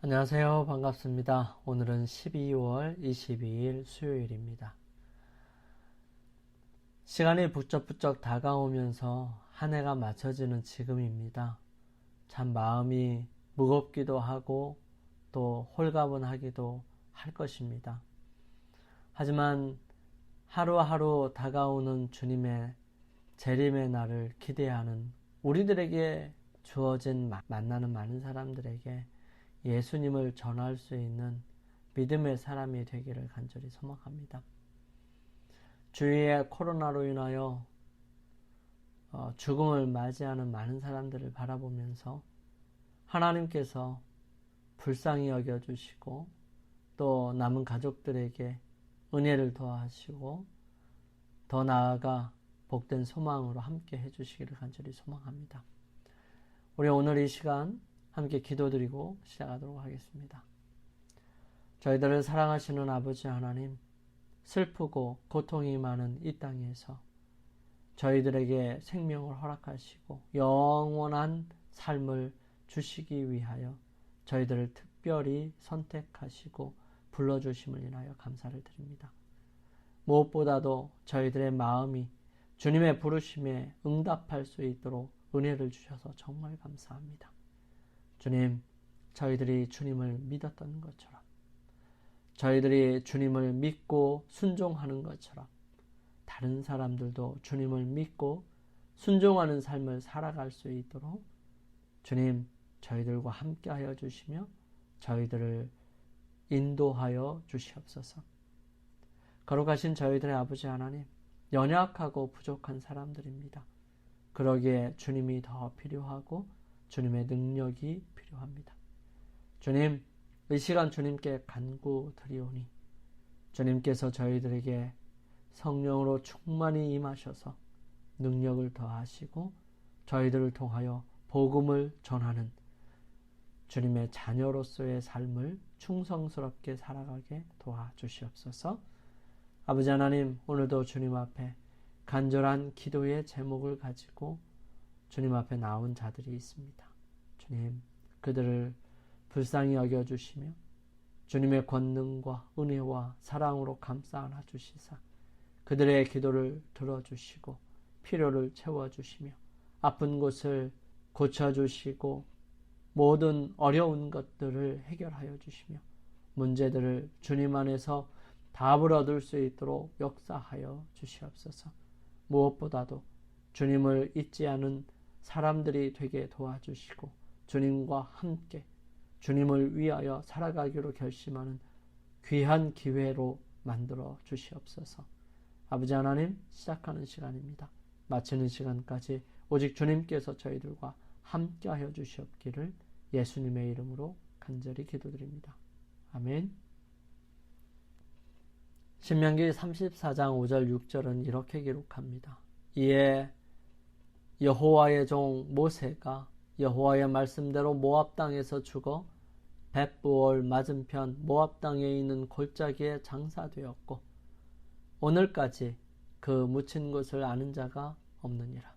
안녕하세요. 반갑습니다. 오늘은 12월 22일 수요일입니다. 시간이 부쩍부쩍 다가오면서 한 해가 맞춰지는 지금입니다. 참 마음이 무겁기도 하고 또 홀가분하기도 할 것입니다. 하지만 하루하루 다가오는 주님의 재림의 날을 기대하는 우리들에게 주어진 만나는 많은 사람들에게 예수님을 전할 수 있는 믿음의 사람이 되기를 간절히 소망합니다. 주위에 코로나로 인하여 죽음을 맞이하는 많은 사람들을 바라보면서 하나님께서 불쌍히 여겨주시고 또 남은 가족들에게 은혜를 더하시고 더 나아가 복된 소망으로 함께 해주시기를 간절히 소망합니다. 우리 오늘 이 시간 함께 기도드리고 시작하도록 하겠습니다. 저희들을 사랑하시는 아버지 하나님, 슬프고 고통이 많은 이 땅에서 저희들에게 생명을 허락하시고 영원한 삶을 주시기 위하여 저희들을 특별히 선택하시고 불러주심을 인하여 감사를 드립니다. 무엇보다도 저희들의 마음이 주님의 부르심에 응답할 수 있도록 은혜를 주셔서 정말 감사합니다. 주님, 저희들이 주님을 믿었던 것처럼, 저희들이 주님을 믿고 순종하는 것처럼 다른 사람들도 주님을 믿고 순종하는 삶을 살아갈 수 있도록 주님, 저희들과 함께하여 주시며 저희들을 인도하여 주시옵소서. 거룩하신 저희들의 아버지 하나님, 연약하고 부족한 사람들입니다. 그러기에 주님이 더 필요하고 주님의 능력이 필요합니다. 주님, 이 시간 주님께 간구드리오니 주님께서 저희들에게 성령으로 충만히 임하셔서 능력을 더하시고 저희들을 통하여 복음을 전하는 주님의 자녀로서의 삶을 충성스럽게 살아가게 도와주시옵소서. 아버지 하나님, 오늘도 주님 앞에 간절한 기도의 제목을 가지고 주님 앞에 나온 자들이 있습니다. 주님, 그들을 불쌍히 여겨주시며 주님의 권능과 은혜와 사랑으로 감싸 안아주시사 그들의 기도를 들어주시고 필요를 채워주시며 아픈 곳을 고쳐주시고 모든 어려운 것들을 해결하여 주시며 문제들을 주님 안에서 답을 얻을 수 있도록 역사하여 주시옵소서. 무엇보다도 주님을 잊지 않은 사람들이 되게 도와주시고 주님과 함께 주님을 위하여 살아가기로 결심하는 귀한 기회로 만들어 주시옵소서. 아버지 하나님, 시작하는 시간입니다. 마치는 시간까지 오직 주님께서 저희들과 함께하여 주시옵기를 예수님의 이름으로 간절히 기도드립니다. 아멘. 신명기 34장 5절 6절은 이렇게 기록합니다. 이에 여호와의 종 모세가 여호와의 말씀대로 모압 땅에서 죽어 벳부올 맞은편 모압 땅에 있는 골짜기에 장사되었고 오늘까지 그 묻힌 곳을 아는 자가 없느니라.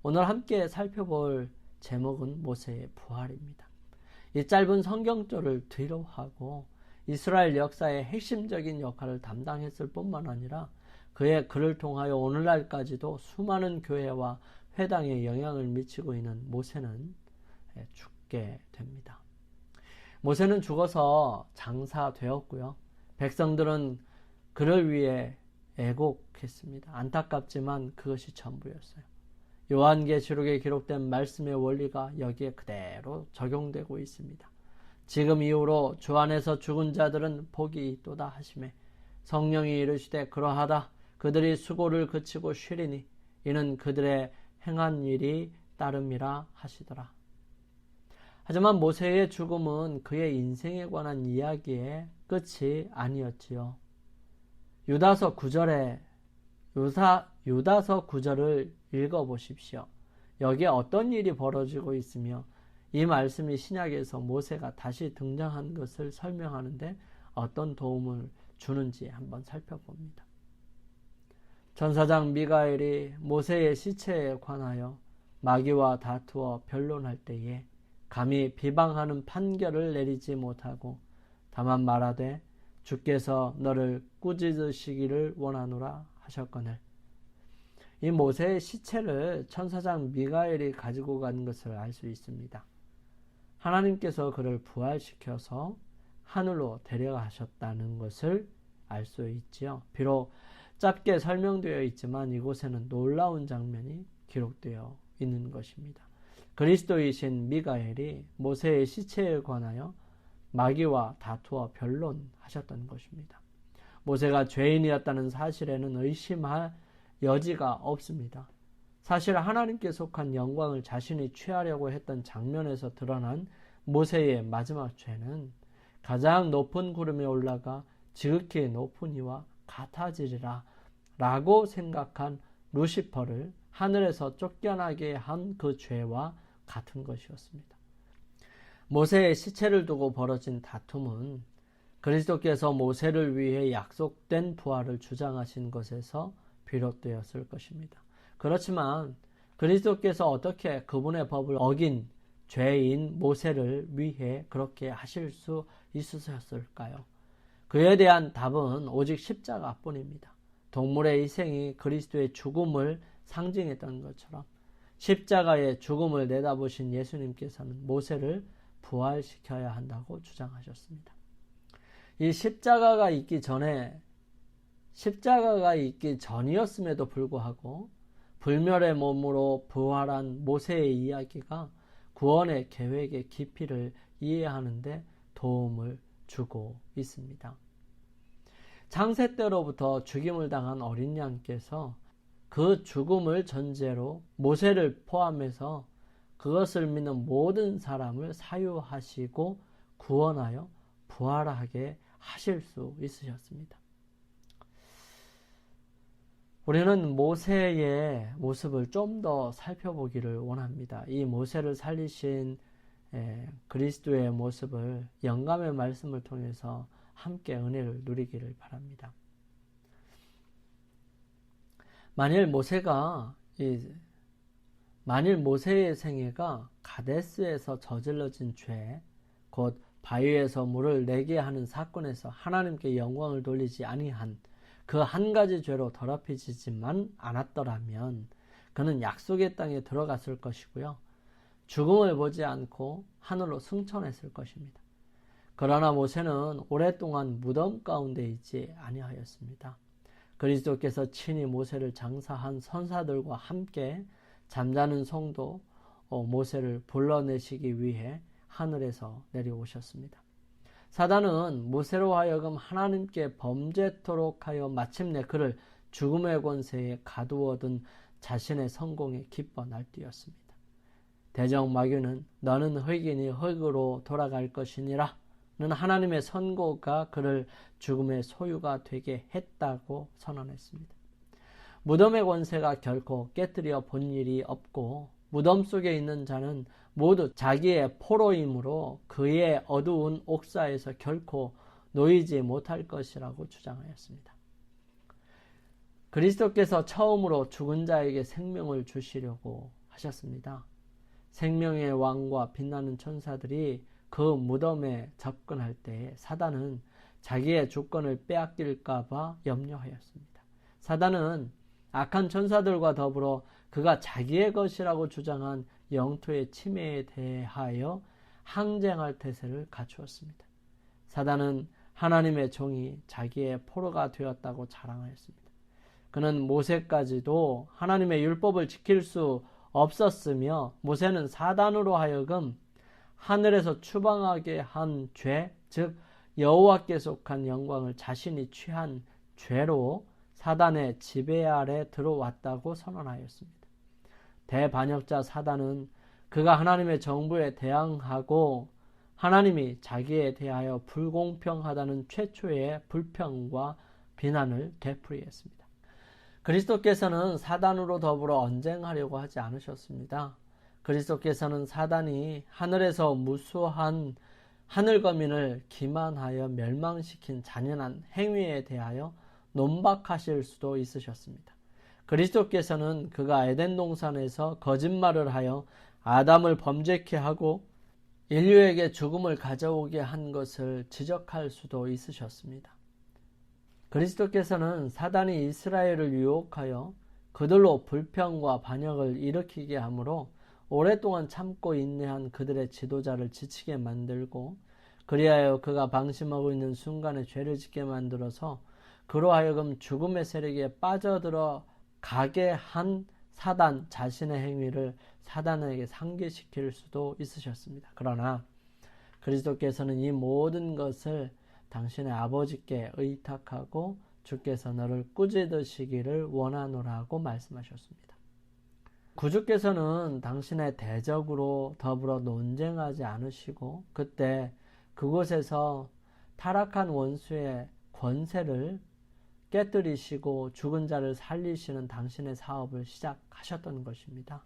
오늘 함께 살펴볼 제목은 모세의 부활입니다. 이 짧은 성경절을 뒤로 하고 이스라엘 역사의 핵심적인 역할을 담당했을 뿐만 아니라 그의 글을 통하여 오늘날까지도 수많은 교회와 회당에 영향을 미치고 있는 모세는 죽게 됩니다. 모세는 죽어서 장사되었고요. 백성들은 그를 위해 애곡했습니다. 안타깝지만 그것이 전부였어요. 요한계시록에 기록된 말씀의 원리가 여기에 그대로 적용되고 있습니다. 지금 이후로 주 안에서 죽은 자들은 복이 있도다 하시매 성령이 이르시되 그러하다 그들이 수고를 그치고 쉬리니 이는 그들의 행한 일이 따름이라 하시더라. 하지만 모세의 죽음은 그의 인생에 관한 이야기의 끝이 아니었지요. 유다서 9절을 읽어보십시오. 여기에 어떤 일이 벌어지고 있으며 이 말씀이 신약에서 모세가 다시 등장한 것을 설명하는데 어떤 도움을 주는지 한번 살펴봅니다. 전사장 미가엘이 모세의 시체에 관하여 마귀와 다투어 변론할 때에 감히 비방하는 판결을 내리지 못하고 다만 말하되 주께서 너를 꾸짖으시기를 원하노라 하셨거늘. 이 모세의 시체를 천사장 미가엘이 가지고 간 것을 알 수 있습니다. 하나님께서 그를 부활시켜서 하늘로 데려가셨다는 것을 알 수 있지요. 비록 짧게 설명되어 있지만 이곳에는 놀라운 장면이 기록되어 있는 것입니다. 그리스도이신 미가엘이 모세의 시체에 관하여 마귀와 다투어 변론하셨던 것입니다. 모세가 죄인이었다는 사실에는 의심할 여지가 없습니다. 사실 하나님께 속한 영광을 자신이 취하려고 했던 장면에서 드러난 모세의 마지막 죄는 가장 높은 구름에 올라가 지극히 높은 이와 같아지리라 라고 생각한 루시퍼를 하늘에서 쫓겨나게 한 그 죄와 같은 것이었습니다. 모세의 시체를 두고 벌어진 다툼은 그리스도께서 모세를 위해 약속된 부활을 주장하신 것에서 비롯되었을 것입니다. 그렇지만 그리스도께서 어떻게 그분의 법을 어긴 죄인 모세를 위해 그렇게 하실 수 있으셨을까요? 그에 대한 답은 오직 십자가뿐입니다. 동물의 희생이 그리스도의 죽음을 상징했던 것처럼 십자가의 죽음을 내다보신 예수님께서는 모세를 부활시켜야 한다고 주장하셨습니다. 이 십자가가 있기 전이었음에도 불구하고 불멸의 몸으로 부활한 모세의 이야기가 구원의 계획의 깊이를 이해하는 데 도움을 주고 있습니다. 창세 때로부터 죽임을 당한 어린 양께서 그 죽음을 전제로 모세를 포함해서 그것을 믿는 모든 사람을 사유하시고 구원하여 부활하게 하실 수 있으셨습니다. 우리는 모세의 모습을 좀 더 살펴보기를 원합니다. 이 모세를 살리신 그리스도의 모습을 영감의 말씀을 통해서 함께 은혜를 누리기를 바랍니다. 만일 모세의 생애가 가데스에서 저질러진 죄, 곧 바위에서 물을 내게 하는 사건에서 하나님께 영광을 돌리지 아니한 그 한 가지 죄로 더럽혀지지만 않았더라면 그는 약속의 땅에 들어갔을 것이고요. 죽음을 보지 않고 하늘로 승천했을 것입니다. 그러나 모세는 오랫동안 무덤 가운데 있지 아니하였습니다. 그리스도께서 친히 모세를 장사한 선사들과 함께 잠자는 성도 모세를 불러내시기 위해 하늘에서 내려오셨습니다. 사단은 모세로 하여금 하나님께 범죄토록 하여 마침내 그를 죽음의 권세에 가두어둔 자신의 성공에 기뻐 날뛰었습니다. 대적 마귀는 너는 흙이니 흙으로 돌아갈 것이니라 는 하나님의 선고가 그를 죽음의 소유가 되게 했다고 선언했습니다. 무덤의 권세가 결코 깨뜨려 본 일이 없고 무덤 속에 있는 자는 모두 자기의 포로이므로 그의 어두운 옥사에서 결코 놓이지 못할 것이라고 주장하였습니다. 그리스도께서 처음으로 죽은 자에게 생명을 주시려고 하셨습니다. 생명의 왕과 빛나는 천사들이 그 무덤에 접근할 때 사단은 자기의 주권을 빼앗길까 봐 염려하였습니다. 사단은 악한 천사들과 더불어 그가 자기의 것이라고 주장한 영토의 침해에 대하여 항쟁할 태세를 갖추었습니다. 사단은 하나님의 종이 자기의 포로가 되었다고 자랑하였습니다. 그는 모세까지도 하나님의 율법을 지킬 수 없었으며 모세는 사단으로 하여금 하늘에서 추방하게 한 죄, 즉 여호와께 속한 영광을 자신이 취한 죄로 사단의 지배 아래 들어왔다고 선언하였습니다. 대반역자 사단은 그가 하나님의 정부에 대항하고 하나님이 자기에 대하여 불공평하다는 최초의 불평과 비난을 되풀이했습니다. 그리스도께서는 사단으로 더불어 언쟁하려고 하지 않으셨습니다. 그리스도께서는 사단이 하늘에서 무수한 하늘거민을 기만하여 멸망시킨 잔인한 행위에 대하여 논박하실 수도 있으셨습니다. 그리스도께서는 그가 에덴 동산에서 거짓말을 하여 아담을 범죄케 하고 인류에게 죽음을 가져오게 한 것을 지적할 수도 있으셨습니다. 그리스도께서는 사단이 이스라엘을 유혹하여 그들로 불평과 반역을 일으키게 하므로 오랫동안 참고 인내한 그들의 지도자를 지치게 만들고, 그리하여 그가 방심하고 있는 순간에 죄를 짓게 만들어서 그로 하여금 죽음의 세력에 빠져들어 가게 한 사단 자신의 행위를 사단에게 상기시킬 수도 있으셨습니다. 그러나 그리스도께서는 이 모든 것을 당신의 아버지께 의탁하고 주께서 너를 꾸짖으시기를 원하노라고 말씀하셨습니다. 구주께서는 당신의 대적으로 더불어 논쟁하지 않으시고, 그때 그곳에서 타락한 원수의 권세를 깨뜨리시고 죽은 자를 살리시는 당신의 사업을 시작하셨던 것입니다.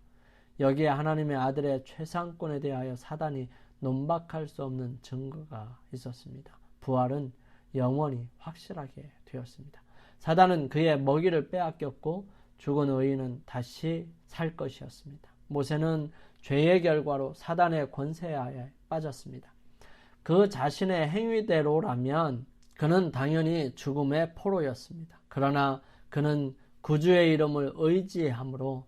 여기에 하나님의 아들의 최상권에 대하여 사단이 논박할 수 없는 증거가 있었습니다. 부활은 영원히 확실하게 되었습니다. 사단은 그의 먹이를 빼앗겼고 죽은 의인은 다시 살 것이었습니다. 모세는 죄의 결과로 사단의 권세하에 빠졌습니다. 그 자신의 행위대로라면 그는 당연히 죽음의 포로였습니다. 그러나 그는 구주의 이름을 의지함으로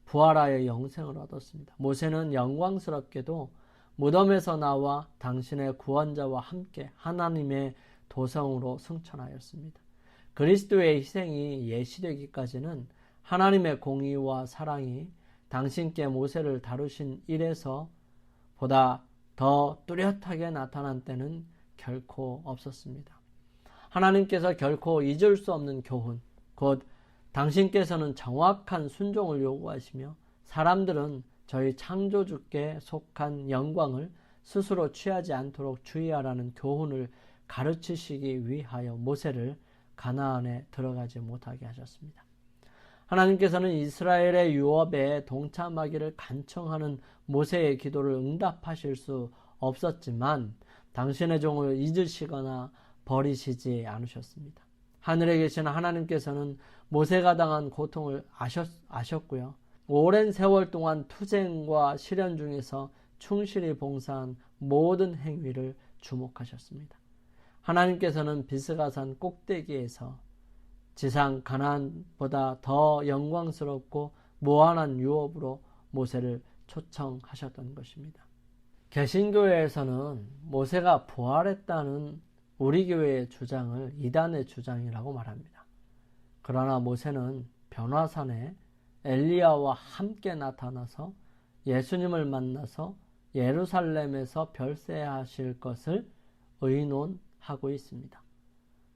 부활하여 영생을 얻었습니다. 모세는 영광스럽게도 무덤에서 나와 당신의 구원자와 함께 하나님의 도성으로 승천하였습니다. 그리스도의 희생이 예시되기까지는 하나님의 공의와 사랑이 당신께 모세를 다루신 일에서 보다 더 뚜렷하게 나타난 때는 결코 없었습니다. 하나님께서 결코 잊을 수 없는 교훈, 곧 당신께서는 정확한 순종을 요구하시며 사람들은 저희 창조주께 속한 영광을 스스로 취하지 않도록 주의하라는 교훈을 가르치시기 위하여 모세를 가나안에 들어가지 못하게 하셨습니다. 하나님께서는 이스라엘의 유업에 동참하기를 간청하는 모세의 기도를 응답하실 수 없었지만 당신의 종을 잊으시거나 버리시지 않으셨습니다. 하늘에 계신 하나님께서는 모세가 당한 고통을 아셨고요. 오랜 세월 동안 투쟁과 시련 중에서 충실히 봉사한 모든 행위를 주목하셨습니다. 하나님께서는 비스가산 꼭대기에서 지상 가나안보다 더 영광스럽고 무한한 유업으로 모세를 초청하셨던 것입니다. 개신교회에서는 모세가 부활했다는 우리 교회의 주장을 이단의 주장이라고 말합니다. 그러나 모세는 변화산에 엘리야와 함께 나타나서 예수님을 만나서 예루살렘에서 별세하실 것을 의논하고 있습니다.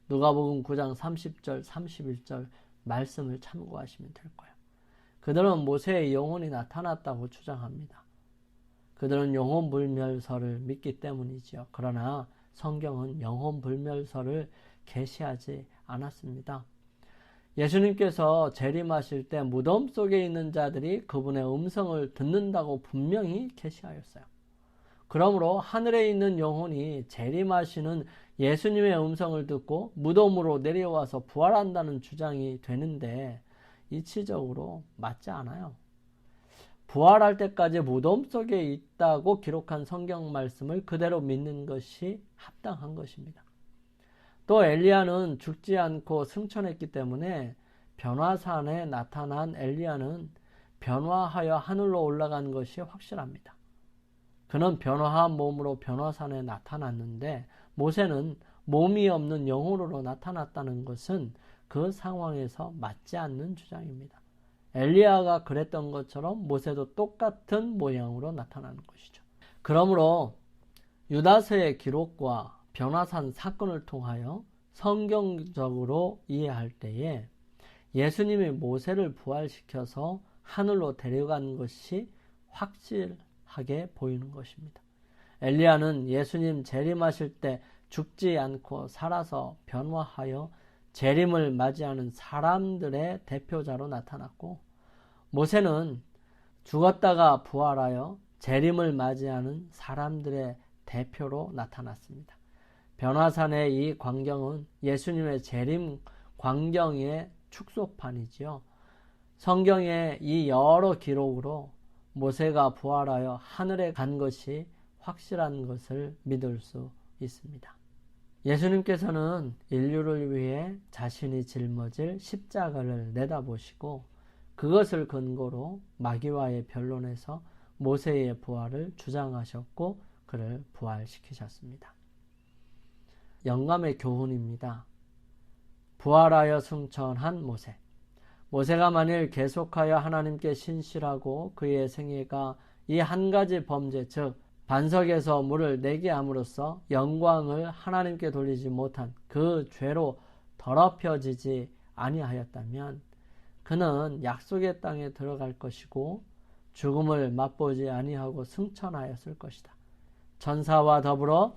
누가복음 9장 30절 31절 말씀을 참고하시면 될 거예요. 그들은 모세의 영혼이 나타났다고 주장합니다. 그들은 영혼불멸설을 믿기 때문이지요. 그러나 성경은 영혼불멸설을 계시하지 않았습니다. 예수님께서 재림하실 때 무덤 속에 있는 자들이 그분의 음성을 듣는다고 분명히 계시하였어요. 그러므로 하늘에 있는 영혼이 재림하시는 예수님의 음성을 듣고 무덤으로 내려와서 부활한다는 주장이 되는데 이치적으로 맞지 않아요. 부활할 때까지 무덤 속에 있다고 기록한 성경 말씀을 그대로 믿는 것이 합당한 것입니다. 또 엘리야는 죽지 않고 승천했기 때문에 변화산에 나타난 엘리야는 변화하여 하늘로 올라간 것이 확실합니다. 그는 변화한 몸으로 변화산에 나타났는데 모세는 몸이 없는 영혼으로 나타났다는 것은 그 상황에서 맞지 않는 주장입니다. 엘리야가 그랬던 것처럼 모세도 똑같은 모양으로 나타나는 것이죠. 그러므로 유다서의 기록과 변화산 사건을 통하여 성경적으로 이해할 때에 예수님이 모세를 부활시켜서 하늘로 데려간 것이 확실하게 보이는 것입니다. 엘리야는 예수님 재림하실 때 죽지 않고 살아서 변화하여 재림을 맞이하는 사람들의 대표자로 나타났고, 모세는 죽었다가 부활하여 재림을 맞이하는 사람들의 대표로 나타났습니다. 변화산의 이 광경은 예수님의 재림 광경의 축소판이지요. 성경의 이 여러 기록으로 모세가 부활하여 하늘에 간 것이 확실한 것을 믿을 수 있습니다. 예수님께서는 인류를 위해 자신이 짊어질 십자가를 내다보시고 그것을 근거로 마귀와의 변론에서 모세의 부활을 주장하셨고 그를 부활시키셨습니다. 영감의 교훈입니다. 부활하여 승천한 모세. 모세가 만일 계속하여 하나님께 신실하고 그의 생애가 이 한 가지 범죄, 즉 반석에서 물을 내게 함으로써 영광을 하나님께 돌리지 못한 그 죄로 더럽혀지지 아니하였다면 그는 약속의 땅에 들어갈 것이고 죽음을 맛보지 아니하고 승천하였을 것이다. 천사와 더불어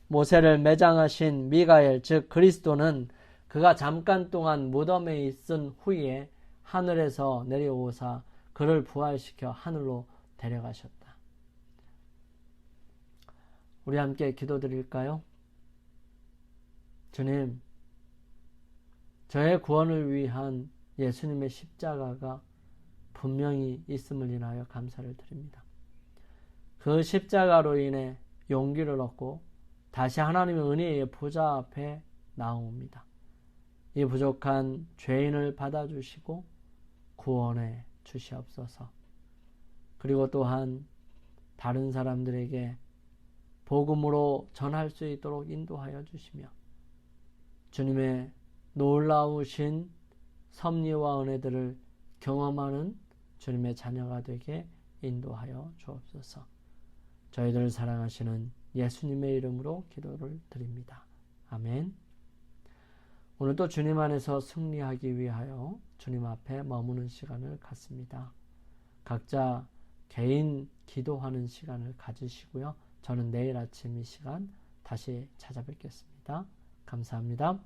모세를 매장하신 미가엘, 즉 그리스도는 그가 잠깐 동안 무덤에 있은 후에 하늘에서 내려오사 그를 부활시켜 하늘로 데려가셨다. 우리 함께 기도드릴까요? 주님, 저의 구원을 위한 예수님의 십자가가 분명히 있음을 인하여 감사를 드립니다. 그 십자가로 인해 용기를 얻고 다시 하나님의 은혜의 보좌 앞에 나옵니다. 이 부족한 죄인을 받아주시고 구원해 주시옵소서. 그리고 또한 다른 사람들에게 복음으로 전할 수 있도록 인도하여 주시며 주님의 놀라우신 섭리와 은혜들을 경험하는 주님의 자녀가 되게 인도하여 주옵소서. 저희들을 사랑하시는 예수님의 이름으로 기도를 드립니다. 아멘. 오늘도 주님 안에서 승리하기 위하여 주님 앞에 머무는 시간을 갖습니다. 각자 개인 기도하는 시간을 가지시고요. 저는 내일 아침 이 시간 다시 찾아뵙겠습니다. 감사합니다.